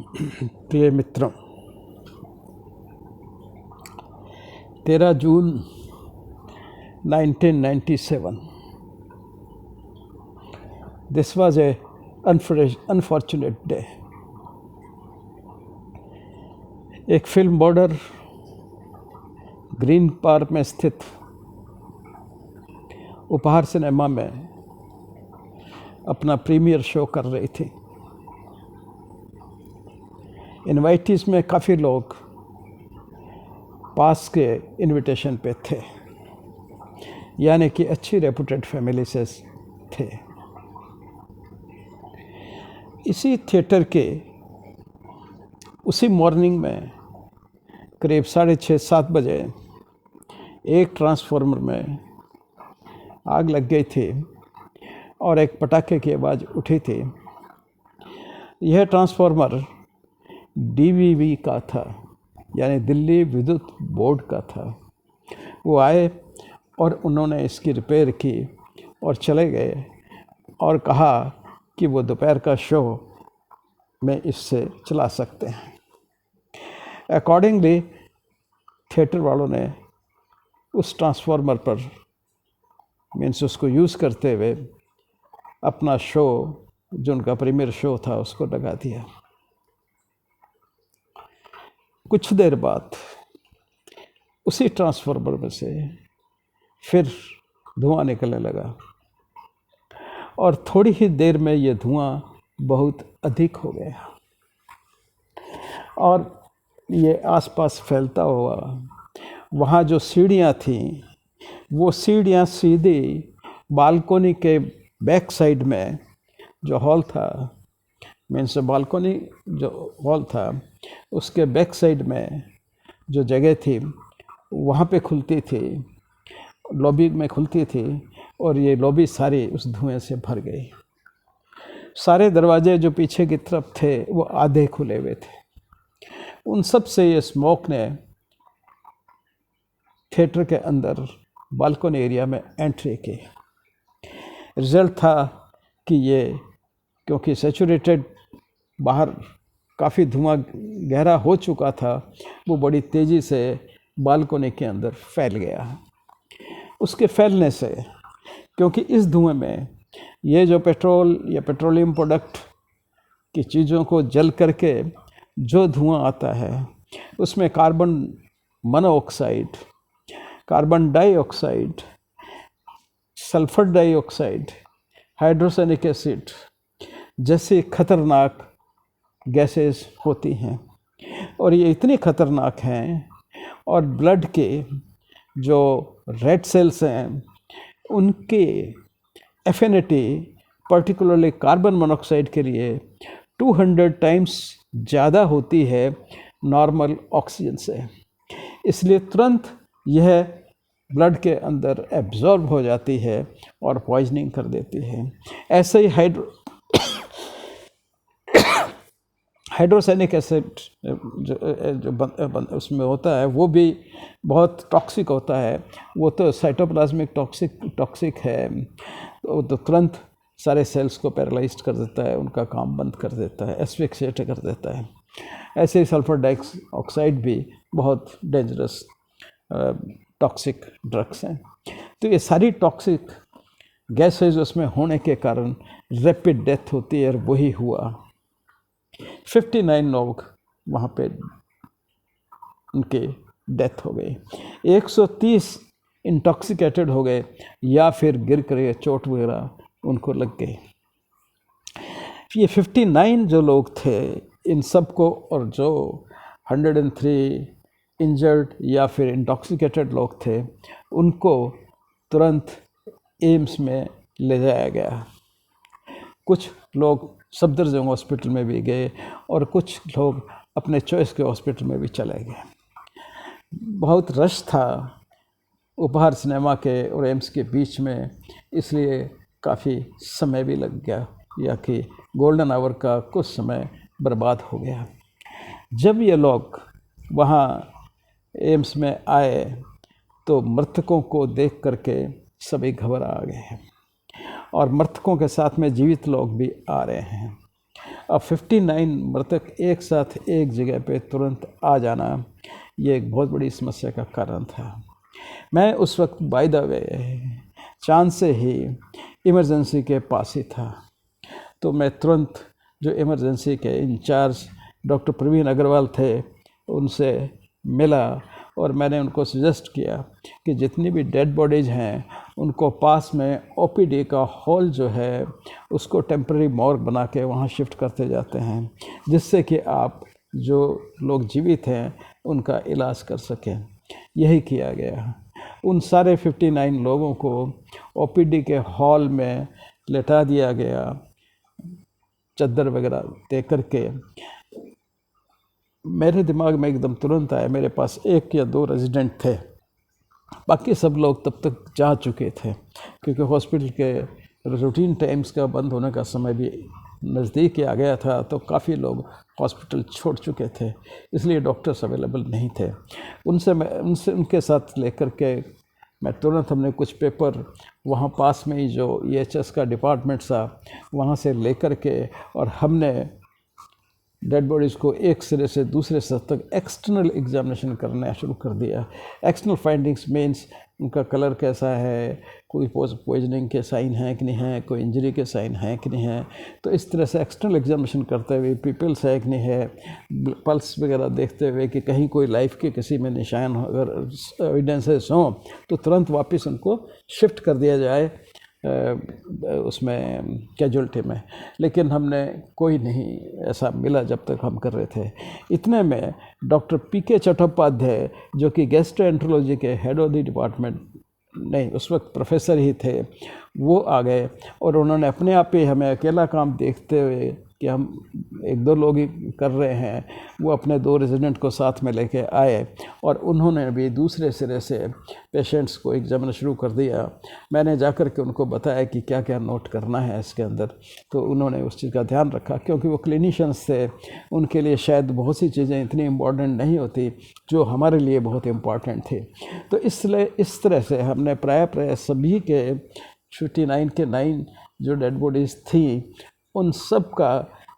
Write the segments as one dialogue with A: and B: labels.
A: प्रिय मित्रों, 13 जून 1997, this was a unfortunate day. एक फिल्म बॉर्डर ग्रीन पार्क में स्थित उपहार सिनेमा में अपना प्रीमियर शो कर रही थी। इनवाइटीज़ में काफ़ी लोग पास के इनविटेशन पे थे, यानी कि अच्छी रेपुटेड फैमिली से थे। इसी थिएटर के उसी मॉर्निंग में करीब 6:30-7 बजे एक ट्रांसफार्मर में आग लग गई थी और एक पटाखे की आवाज़ उठी थी। यह ट्रांसफार्मर डीवीवी का था, यानी दिल्ली विद्युत बोर्ड का था। वो आए और उन्होंने इसकी रिपेयर की और चले गए और कहा कि वो दोपहर का शो में इससे चला सकते हैं। अकॉर्डिंगली थिएटर वालों ने उस ट्रांसफार्मर पर मीन्स उसको यूज़ करते हुए अपना शो, जो उनका प्रीमियर शो था, उसको लगा दिया। कुछ देर बाद उसी ट्रांसफार्मर में से फिर धुआं निकलने लगा और थोड़ी ही देर में ये धुआं बहुत अधिक हो गया और ये आसपास फैलता हुआ वहाँ जो सीढ़ियाँ थीं, वो सीढ़ियाँ सीधी बालकोनी के बैक साइड में जो हॉल था, मीन्स बालकोनी जो हॉल था उसके बैक साइड में जो जगह थी वहाँ पे खुलती थी, लॉबी में खुलती थी और ये लॉबी सारी उस धुएं से भर गई। सारे दरवाजे जो पीछे की तरफ थे वो आधे खुले हुए थे। उन सब से ये स्मोक ने थिएटर के अंदर बालकोनी एरिया में एंट्री की। रिजल्ट था कि ये क्योंकि सैचुरेटेड बाहर काफ़ी धुआं गहरा हो चुका था, वो बड़ी तेज़ी से बालकोनी के अंदर फैल गया। उसके फैलने से, क्योंकि इस धुएं में ये जो पेट्रोल या पेट्रोलियम प्रोडक्ट की चीज़ों को जल करके जो धुआं आता है उसमें carbon monoxide, carbon dioxide, sulphur dioxide, hydrocyanic acid जैसी खतरनाक गैसेस होती हैं और ये इतनी खतरनाक हैं और ब्लड के जो रेड सेल्स हैं उनकी एफिनिटी पर्टिकुलरली कार्बन मोनोऑक्साइड के लिए 200 टाइम्स ज़्यादा होती है नॉर्मल ऑक्सीजन से। इसलिए तुरंत यह ब्लड के अंदर एब्जॉर्ब हो जाती है और पॉइजनिंग कर देती है। ऐसे ही हाइड्रोसैनिक एसिड जो उसमें होता है वो भी बहुत टॉक्सिक होता है। वो तो साइटोप्लाज्मिक टॉक्सिक है, वो तो तुरंत सारे सेल्स को पैरालाइज्ड कर देता है, उनका काम बंद कर देता है, एस्फिक्सिएट कर देता है। ऐसे ही सल्फर डाइऑक्साइड भी बहुत डेंजरस टॉक्सिक ड्रग्स हैं। तो ये सारी टॉक्सिक गैसेज उसमें होने के कारण रैपिड डेथ होती है और वही हुआ। 59 लोग वहाँ पे उनकी डेथ हो गई, 130 इंटॉक्सिकेटेड हो गए या फिर गिर कर चोट वगैरह उनको लग गई। ये 59 जो लोग थे, इन सब को, और जो 103 इंजर्ड या फिर इंटॉक्सिकेटेड लोग थे, उनको तुरंत एम्स में ले जाया गया। कुछ लोग सफदरजंग हॉस्पिटल में भी गए और कुछ लोग अपने चॉइस के हॉस्पिटल में भी चले गए। बहुत रश था उपहार सिनेमा के और एम्स के बीच में, इसलिए काफ़ी समय भी लग गया, या कि गोल्डन आवर का कुछ समय बर्बाद हो गया। जब ये लोग वहाँ एम्स में आए तो मृतकों को देख करके सभी घबरा गए और मृतकों के साथ में जीवित लोग भी आ रहे हैं। अब 59 मृतक एक साथ एक जगह पे तुरंत आ जाना, ये एक बहुत बड़ी समस्या का कारण था। मैं उस वक्त बाय द वे चांद से ही इमरजेंसी के पास ही था, तो मैं तुरंत जो इमरजेंसी के इंचार्ज डॉक्टर प्रवीण अग्रवाल थे उनसे मिला और मैंने उनको सजेस्ट किया कि जितनी भी डेड बॉडीज़ हैं उनको पास में ओपीडी का हॉल जो है उसको टेम्पररी मॉर्ग बना के वहाँ शिफ्ट करते जाते हैं, जिससे कि आप जो लोग जीवित हैं उनका इलाज कर सकें। यही किया गया। उन सारे 59 लोगों को ओपीडी के हॉल में लेटा दिया गया, चद्दर वगैरह दे करके। मेरे दिमाग में एकदम तुरंत आया, मेरे पास 1 या 2 रेजिडेंट थे, बाकी सब लोग तब तक जा चुके थे, क्योंकि हॉस्पिटल के रूटीन टाइम्स का बंद होने का समय भी नज़दीक आ गया था, तो काफ़ी लोग हॉस्पिटल छोड़ चुके थे, इसलिए डॉक्टर्स अवेलेबल नहीं थे। उनके साथ लेकर के मैं तुरंत, हमने कुछ पेपर वहाँ पास में ही जो EHS का डिपार्टमेंट था वहाँ से लेकर के, और हमने डेड बॉडीज़ को एक सिरे से दूसरे सिरे तक एक्सटर्नल एग्जामिनेशन करना शुरू कर दिया। एक्सटर्नल फाइंडिंग्स मीन्स उनका कलर कैसा है, कोई पॉइजनिंग के साइन हैं कि नहीं है, कोई इंजरी के साइन हैं कि नहीं है। तो इस तरह से एक्सटर्नल एग्जामिनेशन करते हुए पीपल्स है कि नहीं है, पल्स वगैरह देखते हुए कि कहीं कोई लाइफ के किसी में निशान अगर एविडेंसेस हों तो तुरंत वापस उनको शिफ्ट कर दिया जाए उसमें कैजुअल्टी में। लेकिन हमने कोई नहीं ऐसा मिला जब तक हम कर रहे थे। इतने में डॉक्टर PK चट्टोपाध्याय जो कि गैस्ट्रोएंट्रोलॉजी के हेड ऑफ द डिपार्टमेंट, नहीं उस वक्त प्रोफेसर ही थे, वो आ गए और उन्होंने अपने आप ही हमें अकेला काम देखते हुए कि हम 1-2 लोग ही कर रहे हैं, वो अपने 2 रेजिडेंट को साथ में लेके आए और उन्होंने भी दूसरे सिरे से पेशेंट्स को एग्जामिन शुरू कर दिया। मैंने जाकर के उनको बताया कि क्या क्या नोट करना है इसके अंदर, तो उन्होंने उस चीज़ का ध्यान रखा, क्योंकि वो क्लिनिशियंस थे, उनके लिए शायद बहुत सी चीज़ें इतनी इम्पॉर्टेंट नहीं होती जो हमारे लिए बहुत इम्पॉर्टेंट थी। तो इसलिए इस तरह से हमने प्राय सभी के 59 के 9 जो डेड बॉडीज़ थी उन सब का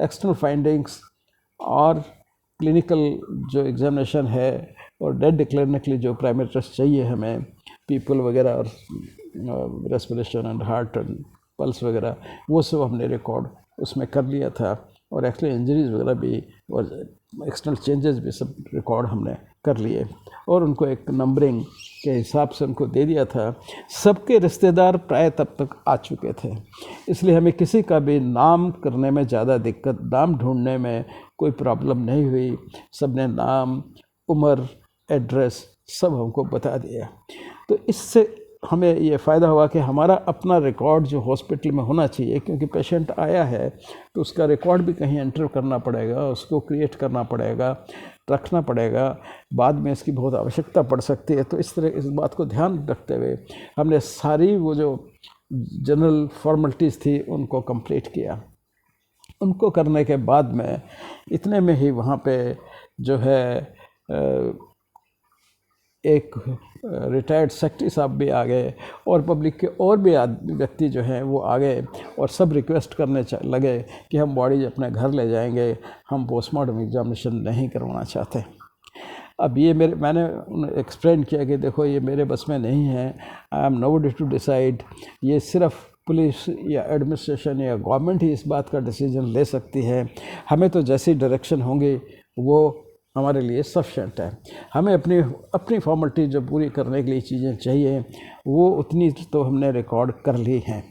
A: एक्सटर्नल फाइंडिंग्स और क्लिनिकल जो एग्जामिनेशन है और डेड डिक्लेयरने के लिए जो प्राइमरी टेस्ट चाहिए हमें, पीपल वगैरह और respiration and heart and pulse वगैरह, वो सब हमने रिकॉर्ड उसमें कर लिया था। और एक्चुअली इंजरीज वगैरह भी और एक्सटर्नल चेंजेस भी सब रिकॉर्ड हमने कर लिए और उनको एक नंबरिंग के हिसाब से उनको दे दिया था। सबके रिश्तेदार प्राय तब तक आ चुके थे, इसलिए हमें किसी का भी नाम करने में ज़्यादा दिक्कत, नाम ढूंढने में कोई प्रॉब्लम नहीं हुई। सब ने नाम, उम्र, एड्रेस सब हमको बता दिया। तो इससे हमें ये फ़ायदा हुआ कि हमारा अपना रिकॉर्ड जो हॉस्पिटल में होना चाहिए, क्योंकि पेशेंट आया है तो उसका रिकॉर्ड भी कहीं एंटर करना पड़ेगा, उसको क्रिएट करना पड़ेगा, रखना पड़ेगा, बाद में इसकी बहुत आवश्यकता पड़ सकती है। तो इस तरह इस बात को ध्यान रखते हुए हमने सारी वो जो जनरल फॉर्मेलिटीज़ थी उनको कंप्लीट किया। उनको करने के बाद में इतने में ही वहाँ पे जो है एक रिटायर्ड सेक्रेटरी साहब भी आ गए और पब्लिक के और भी व्यक्ति जो हैं वो आ गए और सब रिक्वेस्ट करने लगे कि हम बॉडी अपने घर ले जाएंगे, हम पोस्टमार्टम एग्जामिनेशन नहीं करवाना चाहते। अब ये मैंने एक्सप्लेन किया कि देखो ये मेरे बस में नहीं है, I am nobody to decide, ये सिर्फ पुलिस या एडमिनिस्ट्रेशन या गवर्नमेंट ही इस बात का डिसीजन ले सकती है। हमें तो जैसी डायरेक्शन होंगी वो हमारे लिए सफिशेंट है। हमें अपनी फॉर्मेलिटी जो पूरी करने के लिए चीज़ें चाहिए वो उतनी तो हमने रिकॉर्ड कर ली हैं।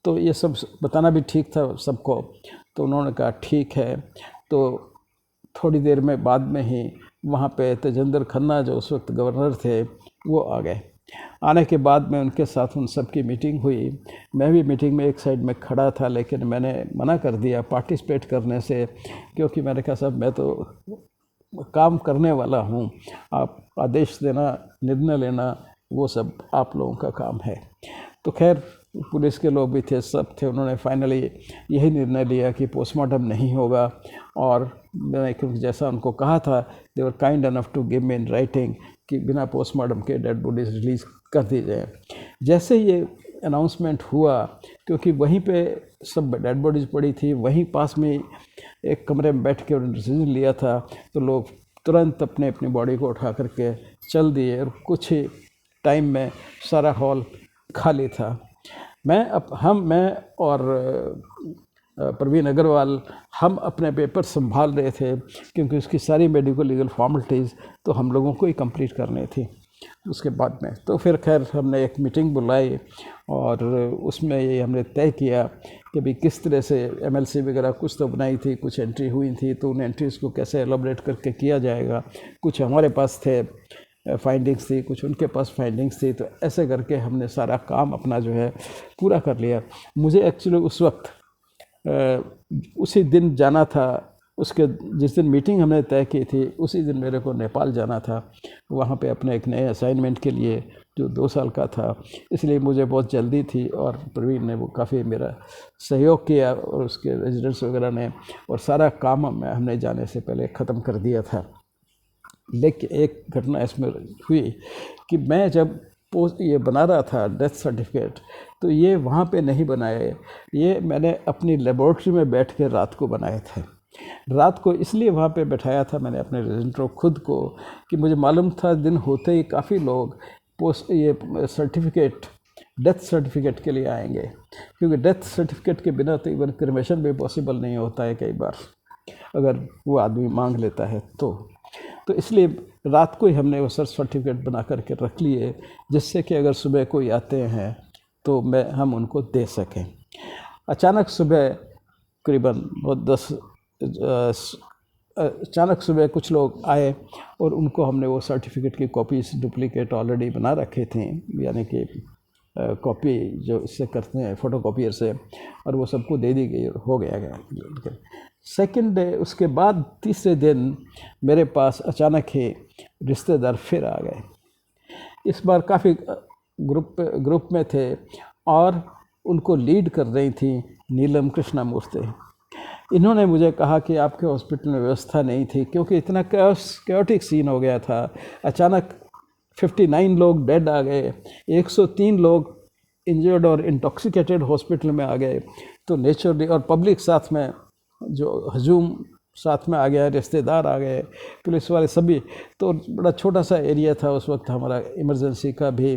A: तो ये सब बताना भी ठीक था सबको। तो उन्होंने कहा ठीक है। तो थोड़ी देर में बाद में ही वहाँ पे तेजेंद्र खन्ना जो उस वक्त गवर्नर थे वो आ गए। आने के बाद में उनके साथ उन सब की मीटिंग हुई। मैं भी मीटिंग में एक साइड में खड़ा था, लेकिन मैंने मना कर दिया पार्टिसिपेट करने से, क्योंकि मैंने कहा साहब मैं तो काम करने वाला हूँ, आप आदेश देना, निर्णय लेना वो सब आप लोगों का काम है। तो खैर पुलिस के लोग भी थे, सब थे, उन्होंने फाइनली यही निर्णय लिया कि पोस्टमार्टम नहीं होगा। और मैंने क्योंकि जैसा उनको कहा था, they were kind enough to give me in writing कि बिना पोस्टमार्टम के डेड बॉडीज रिलीज़ कर दी जाए। जैसे ये अनाउंसमेंट हुआ, क्योंकि वहीं पे सब डेड बॉडीज़ पड़ी थी, वहीं पास में एक कमरे में बैठ के उन्होंने डिसीजन लिया था, तो लोग तुरंत अपने अपनी बॉडी को उठा करके चल दिए और कुछ ही टाइम में सारा हॉल खाली था। मैं और प्रवीण अग्रवाल हम अपने पेपर संभाल रहे थे, क्योंकि उसकी सारी मेडिकल लीगल फॉर्मेलिटीज़ तो हम लोगों को ही कंप्लीट करनी थी उसके बाद में। तो फिर खैर हमने एक मीटिंग बुलाई और उसमें ये हमने तय किया कि भाई किस तरह से एमएलसी वगैरह कुछ तो बनाई थी, कुछ एंट्री हुई थी, तो उन एंट्रीज़ को कैसे एलाबोरेट करके किया जाएगा। कुछ हमारे पास थे फाइंडिंग्स थी, कुछ उनके पास फाइंडिंग्स थी, तो ऐसे करके हमने सारा काम अपना जो है पूरा कर लिया। मुझे एक्चुअली उस वक्त उसी दिन जाना था, उसके जिस दिन मीटिंग हमने तय की थी उसी दिन मेरे को नेपाल जाना था, वहाँ पे अपने एक नए असाइनमेंट के लिए जो 2 साल का था, इसलिए मुझे बहुत जल्दी थी। और प्रवीण ने वो काफ़ी मेरा सहयोग किया और उसके रेजिडेंट्स वगैरह ने, और सारा काम हमने जाने से पहले ख़त्म कर दिया था। लेकिन एक घटना इसमें हुई कि मैं जब ये बना रहा था डेथ सर्टिफिकेट, तो ये वहाँ पे नहीं बनाए, ये मैंने अपनी लेबोरेटरी में बैठ के रात को बनाए थे। रात को इसलिए वहाँ पे बैठाया था मैंने अपने रेजिडेंटों खुद को, कि मुझे मालूम था दिन होते ही काफ़ी लोग डेथ सर्टिफिकेट के लिए आएंगे, क्योंकि डेथ सर्टिफिकेट के बिना तो इवन क्रिमेशन भी पॉसिबल नहीं होता है कई बार, अगर वो आदमी मांग लेता है तो इसलिए रात को ही हमने वो सर्टिफिकेट बना करके रख लिए, जिससे कि अगर सुबह कोई आते हैं तो हम उनको दे सकें। अचानक सुबह करीबन अचानक सुबह कुछ लोग आए और उनको हमने वो सर्टिफिकेट की कॉपीज डुप्लीकेट ऑलरेडी बना रखे थे, यानी कि कॉपी जो इससे करते हैं फोटोकॉपियर से, और वो सबको दे दी गई और हो गया। सेकंड डे, उसके बाद तीसरे दिन मेरे पास अचानक ही रिश्तेदार फिर आ गए। इस बार काफ़ी ग्रुप में थे और उनको लीड कर रही थी नीलम कृष्णमूर्ति। इन्होंने मुझे कहा कि आपके हॉस्पिटल में व्यवस्था नहीं थी, क्योंकि इतना कैओटिक सीन हो गया था। अचानक 59 लोग डेड आ गए, 103 लोग इंजर्ड और इंटॉक्सिकेटेड हॉस्पिटल में आ गए। तो नेचुरली, और पब्लिक साथ में जो हजूम साथ में आ गया, रिश्तेदार आ गए, पुलिस वाले सभी। तो बड़ा छोटा सा एरिया था उस वक्त हमारा इमरजेंसी का भी,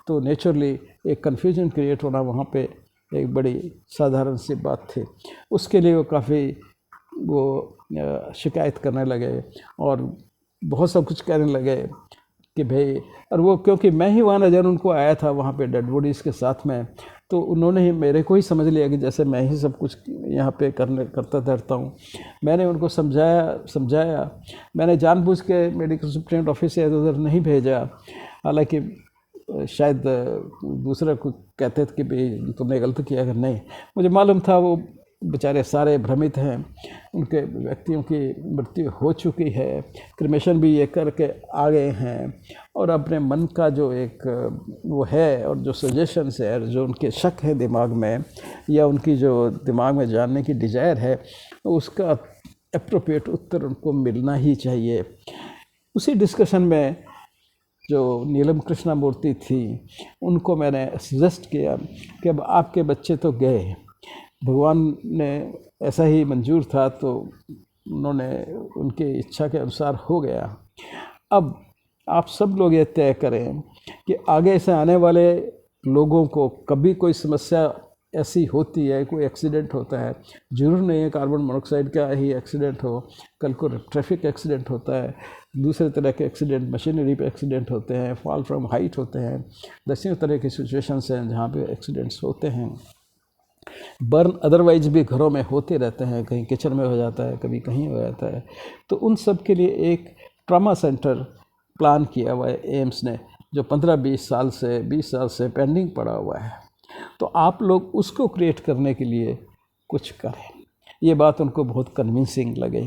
A: तो नेचुरली एक कन्फ्यूजन क्रिएट होना वहाँ पे एक बड़ी साधारण सी बात थी। उसके लिए वो काफ़ी शिकायत करने लगे और बहुत सब कुछ कहने लगे कि भाई, और वो क्योंकि मैं ही वहाँ नज़र उनको आया था वहाँ पे डेड बॉडीज़ के साथ में, तो उन्होंने ही मेरे को ही समझ लिया कि जैसे मैं ही सब कुछ यहाँ पे करता रहता हूँ। मैंने उनको समझाया। मैंने जानबूझ के मेडिकल सुप्रिटेंडेंट ऑफिस से इधर नहीं भेजा, हालांकि शायद दूसरा को कहते थे कि भाई तुमने गलत किया, अगर नहीं, मुझे मालूम था वो बेचारे सारे भ्रमित हैं, उनके व्यक्तियों की मृत्यु हो चुकी है, क्रिमेशन भी ये करके आ गए हैं, और अपने मन का जो एक वो है और जो सजेशंस है, जो उनके शक है दिमाग में, या उनकी जो दिमाग में जानने की डिज़ायर है, उसका एप्रोप्रिएट उत्तर उनको मिलना ही चाहिए। उसी डिस्कशन में जो नीलम कृष्णमूर्ति थी, उनको मैंने सजेस्ट किया कि अब आपके बच्चे तो गए, भगवान ने ऐसा ही मंजूर था, तो उन्होंने उनकी इच्छा के अनुसार हो गया। अब आप सब लोग ये तय करें कि आगे से आने वाले लोगों को कभी कोई समस्या ऐसी होती है, कोई एक्सीडेंट होता है, ज़रूर नहीं है कार्बन मोनोऑक्साइड का ही एक्सीडेंट हो, कल को ट्रैफिक एक्सीडेंट होता है, दूसरे तरह के एक्सीडेंट, मशीनरी पे एक्सीडेंट होते हैं, फॉल फ्रॉम हाइट होते हैं, दसियों तरह की सिचुएशंस हैं जहाँ पे एक्सीडेंट्स होते हैं। बर्न अदरवाइज भी घरों में होते रहते हैं, कहीं किचन में हो जाता है, कभी कहीं हो जाता है। तो उन सब के लिए एक ट्रॉमा सेंटर प्लान किया हुआ है एम्स ने, जो 15-20 साल से पेंडिंग पड़ा हुआ है। तो आप लोग उसको क्रिएट करने के लिए कुछ करें। ये बात उनको बहुत कन्विंसिंग लगी,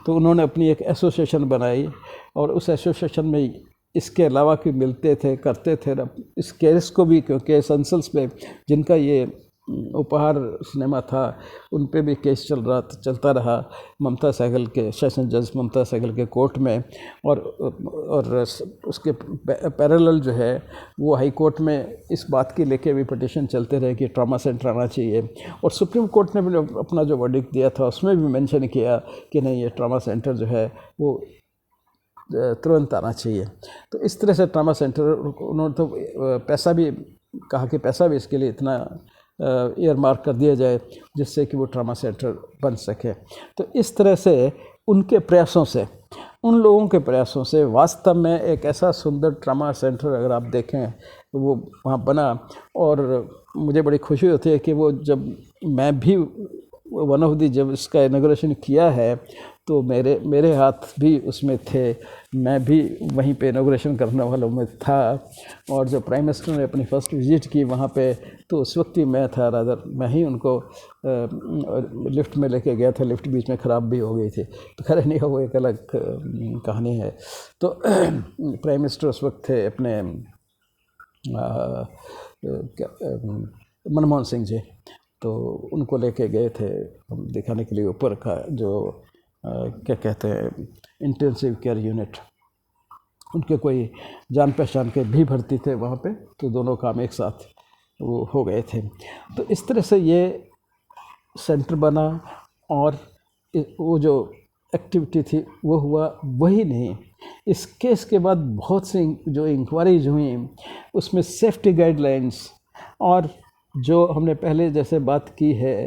A: तो उन्होंने अपनी एक एसोसिएशन बनाई, और उस एसोसिएशन में इसके अलावा कि मिलते थे, करते थे इस केस को भी, क्योंकि सनसल्स में जिनका ये उपहार सिनेमा था, उन पे भी केस चलता रहा ममता सहगल के, सेशन जज ममता सहगल के कोर्ट में। और उसके पैरेलल जो है वो हाई कोर्ट में इस बात की लेके भी पिटिशन चलते रहे कि ट्रॉमा सेंटर आना चाहिए। और सुप्रीम कोर्ट ने भी अपना जो वर्डिक्ट दिया था उसमें भी मेंशन किया कि नहीं, ये ट्रॉमा सेंटर जो है वो तुरंत आना चाहिए। तो इस तरह से ट्रॉमा सेंटर, उन्होंने तो पैसा भी कहा कि पैसा भी इसके लिए इतना ईयर मार्क कर दिया जाए जिससे कि वो ट्रॉमा सेंटर बन सके। तो इस तरह से उनके प्रयासों से, उन लोगों के प्रयासों से वास्तव में एक ऐसा सुंदर ट्रॉमा सेंटर अगर आप देखें वो वहाँ बना। और मुझे बड़ी खुशी होती है कि वो, जब मैं भी वन ऑफ दी जब इसका इनॉग्रेशन किया है तो मेरे हाथ भी उसमें थे, मैं भी वहीं पे इनॉग्रेशन करने वालों में था। और जब प्राइम मिनिस्टर ने अपनी फ़र्स्ट विज़िट की वहाँ पे तो उस वक्त ही मैं था, रादर मैं ही उनको लिफ्ट में लेके गया था। लिफ्ट बीच में ख़राब भी हो गई थी, तो खैर नहीं, वो एक अलग कहानी है। तो प्राइम मिनिस्टर उस वक्त थे अपने मनमोहन सिंह जी, तो उनको लेके गए थे हम दिखाने के लिए ऊपर का जो क्या कहते हैं इंटेंसिव केयर यूनिट। उनके कोई जान पहचान के भी भर्ती थे वहाँ पे, तो दोनों काम एक साथ वो हो गए थे। तो इस तरह से ये सेंटर बना। और वो जो एक्टिविटी थी वो हुआ। वही नहीं, इस केस के बाद बहुत सी जो इंक्वायरीज हुई उसमें सेफ्टी गाइडलाइंस, और जो हमने पहले जैसे बात की है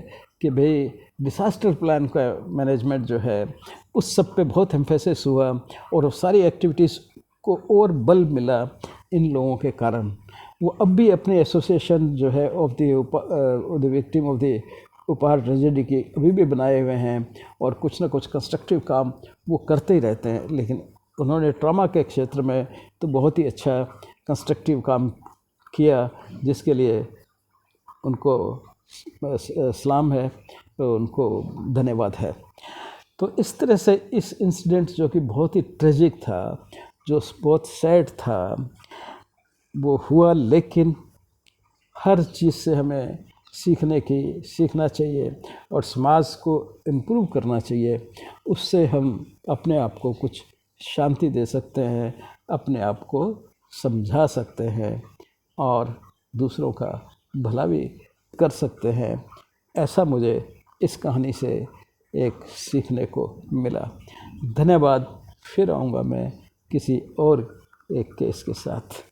A: कि भाई डिसास्टर प्लान का मैनेजमेंट जो है उस सब पे बहुत एम्फेसिस हुआ। और सारी एक्टिविटीज़ को और बल मिला इन लोगों के कारण। वो अब भी अपने एसोसिएशन जो है of the victim of the उपहार ट्रेजेडी की अभी भी बनाए हुए हैं, और कुछ ना कुछ कंस्ट्रक्टिव काम वो करते ही रहते हैं। लेकिन उन्होंने ट्रॉमा के क्षेत्र में तो बहुत ही अच्छा कंस्ट्रक्टिव काम किया, जिसके लिए उनको सलाम है, तो उनको धन्यवाद है। तो इस तरह से इस इंसिडेंट जो कि बहुत ही ट्रेजिक था, जो बहुत सैड था, वो हुआ। लेकिन हर चीज़ से हमें सीखना चाहिए और समाज को इम्प्रूव करना चाहिए। उससे हम अपने आप को कुछ शांति दे सकते हैं, अपने आप को समझा सकते हैं और दूसरों का भला भी कर सकते हैं। ऐसा मुझे इस कहानी से एक सीखने को मिला। धन्यवाद। फिर आऊँगा मैं किसी और एक केस के साथ।